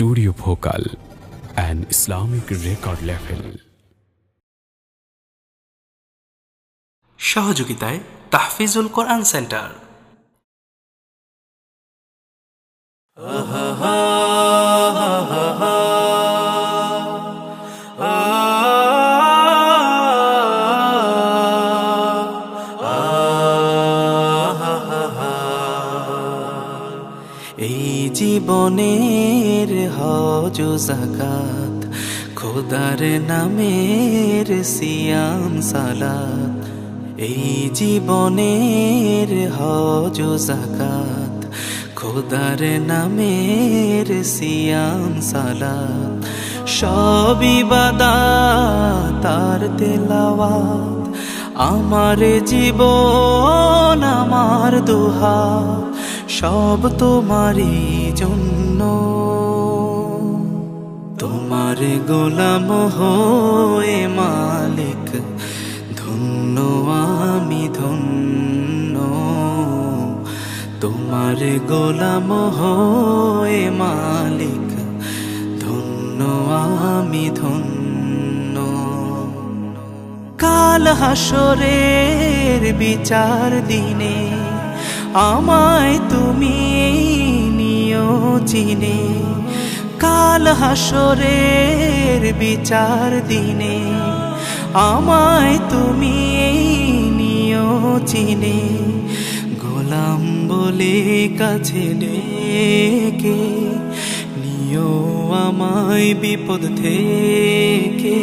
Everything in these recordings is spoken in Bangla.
Studio Bhokal, an Islamic record label. সহযোগিতায় তাহফিজুল কোরআন সেন্টার। এই জীবনের হজ যাকাত, খোদার নামের সিয়াম সালাত। এই জীবনের হজ যাকাত, খোদার নামের সিয়াম সালাত। সব ইবাদত আর তেলাওয়াত, আমার জীবন আমার দোহা, সব তোমারই জন্য। তোমার গোলাম হয়ে মালিক, ধন্য আমি ধন্য। তোমার গোলাম হয়ে মালিক, ধন্য আমি ধন্য। কাল হাসরের বিচার দিনে আমায় তুমি নিও চিনে। কাল হাসরের বিচার দিনে আমায় তুমি নিও চিনে। গোলাম বলে কাছে ডেকে নিও আমায় বিপদ থেকে।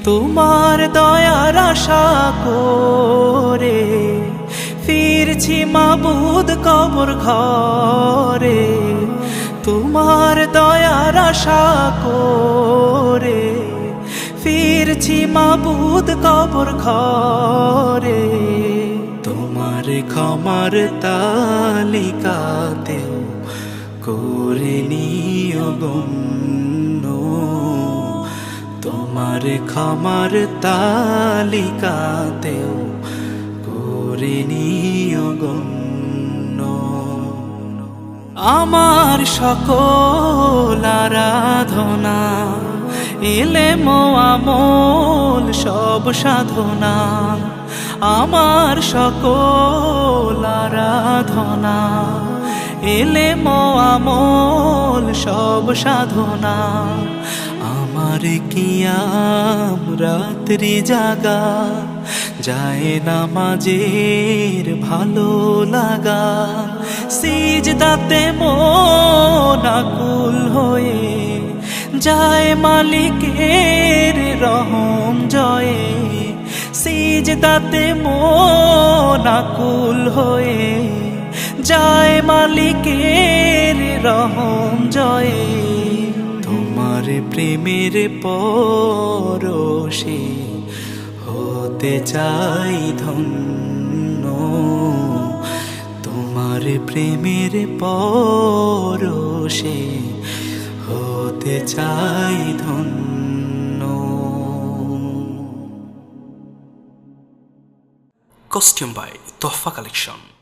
তোমার দয়ার আশা করে ফিরছি মাবুদ কবর ঘরে। তোমার দয়ার আশা করে ফিরছি মাবুদ কবর ঘরে। তোমার ক্ষমার তালিকাতেও করে নিও গণ্য। তোমার ক্ষমার তালিকাতেও করে নিও গণ্য। আমার সকল আরাধনা, ইলম ও আমল সব সাধনা। আমার সকল আরাধনা, ইলম ও আমল সব সাধনা। আমার কিয়াম রাত্রি জাগা, যায় নামাজের ভালো লাগা। সিজদাতে মন আকুল হয়ে যায় মালিকের রহম জয়ে। সিজদাতে মন আকুল হয়ে যায় মালিকের রহম জয়ে। তোমার প্রেমের পরশে হতে চাই ধন্য। তোমার প্রেমের পরশে হতে চাই ধন্য। Costume by Tohfa collection.